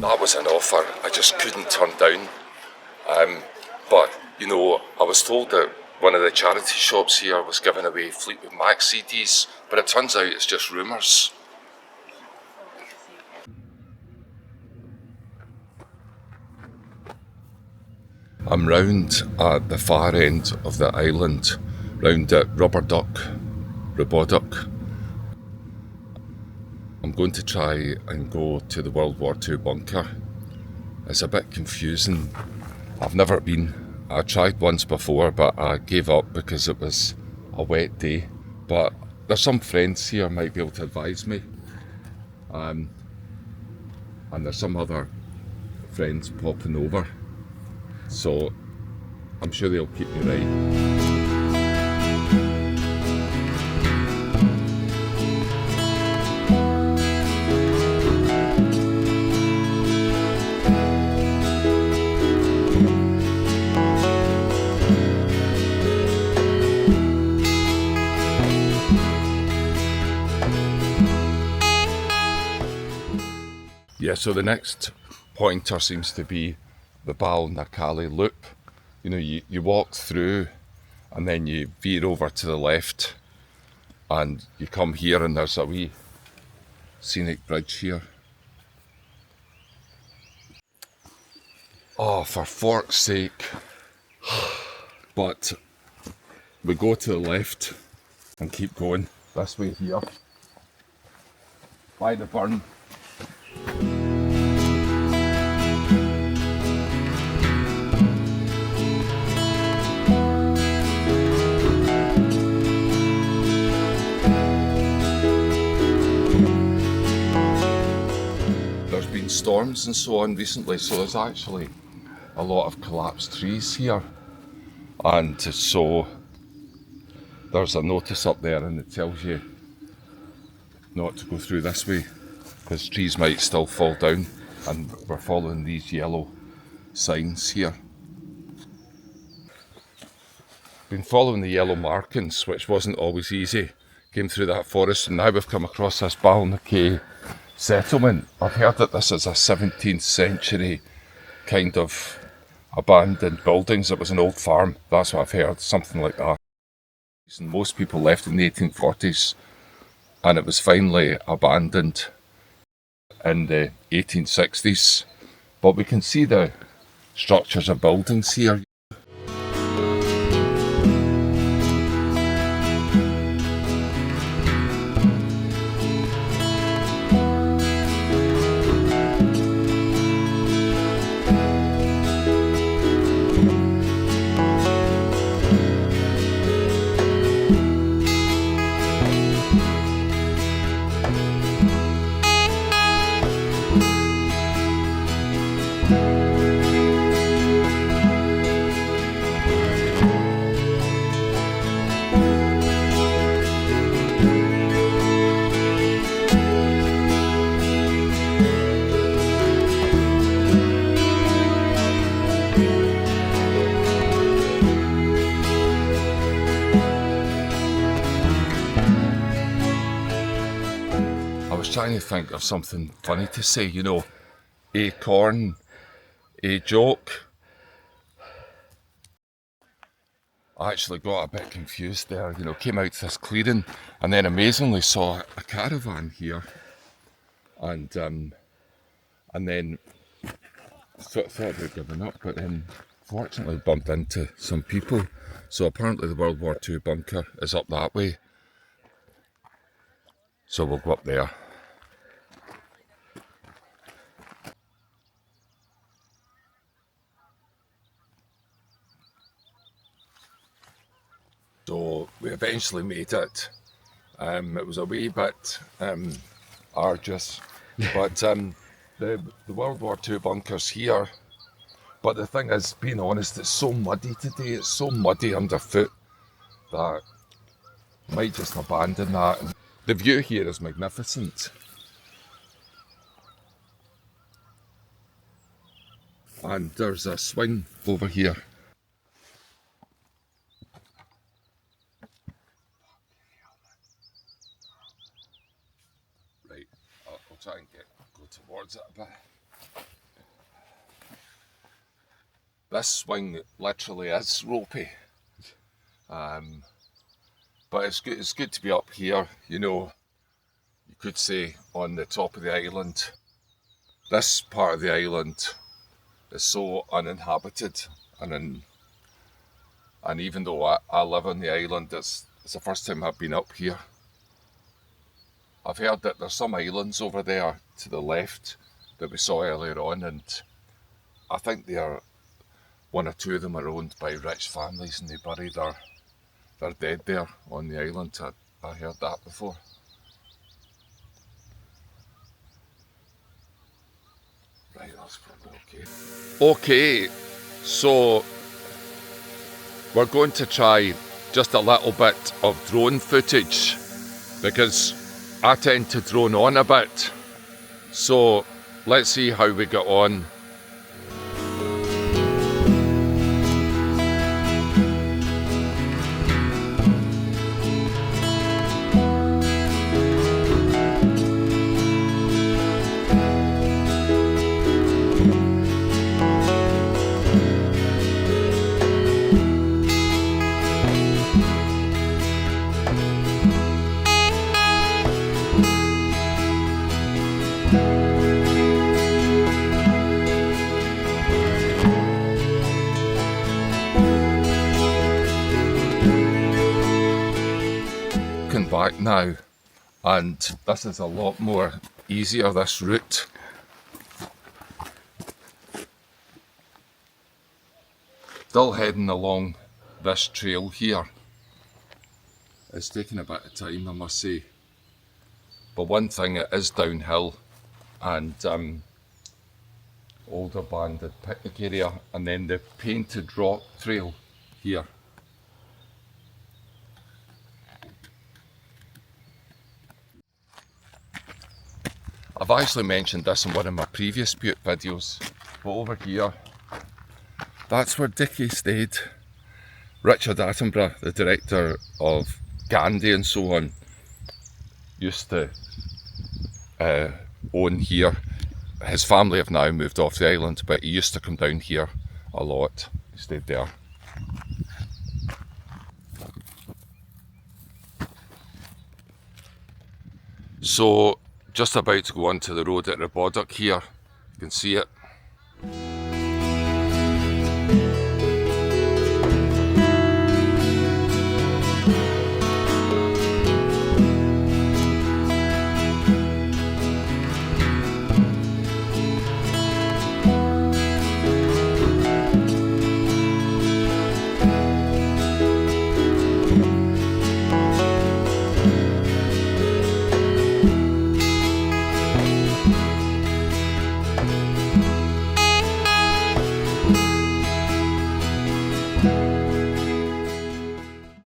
That was an offer I just couldn't turn down. But, you know, I was told that one of the charity shops here was giving away Fleetwood Mac CDs, but it turns out it's just rumours. I'm round at the far end of the island, round at Rhubodach. I'm going to try and go to the World War II bunker. It's a bit confusing. I've never been. I tried once before, but I gave up because it was a wet day. But there's some friends here might be able to advise me. And there's some other friends popping over. So I'm sure they'll keep me right. Yeah, so the next pointer seems to be the Balnakailly loop. You know, you walk through and then you veer over to the left and you come here and there's a wee scenic bridge here. Oh, for fork's sake. But we go to the left and keep going this way here. By the burn. Storms and so on recently, so there's actually a lot of collapsed trees here, and so there's a notice up there and it tells you not to go through this way because trees might still fall down, and we're following these yellow signs here. Been following the yellow markings, which wasn't always easy. Came through that forest and now we've come across this Balnakailly settlement. I've heard that this is a 17th century kind of abandoned buildings. It was an old farm, that's what I've heard, something like that. Most people left in the 1840s and it was finally abandoned in the 1860s. But we can see the structures of buildings here. Trying to think of something funny to say, you know, acorn, a joke. I actually got a bit confused there, you know, came out this clearing and then amazingly saw a caravan here, and then thought they'd given up, but then fortunately bumped into some people. So apparently the World War II bunker is up that way, so we'll go up there. So we eventually made it. It was a wee bit arduous, but the World War II bunker's here. But the thing is, being honest, it's so muddy today, it's so muddy underfoot that I might just abandon that. The view here is magnificent. And there's a swing over here. Right, I'll try and go towards it a bit. This swing literally is ropey. But it's good to be up here, you know, you could say on the top of the island. This part of the island is so uninhabited, and even though I live on the island, it's the first time I've been up here. I've heard that there's some islands over there to the left that we saw earlier on, and I think one or two of them are owned by rich families and they bury their dead there on the island. I heard that before. Right, that's probably okay. Okay, so we're going to try just a little bit of drone footage because I tend to drone on a bit. So let's see how we get on. Back now, and this is a lot more easier, this route. Still heading along this trail here. It's taking a bit of time, I must say, but one thing, it is downhill, and older banded picnic area, and then the painted rock trail here. I've actually mentioned this in one of my previous Bute videos, but over here, that's where Dickie stayed. Richard Attenborough, the director of Gandhi and so on, used to own here. His family have now moved off the island, but he used to come down here a lot. He stayed there. So, just about to go onto the road at Rhubodach here. You can see it.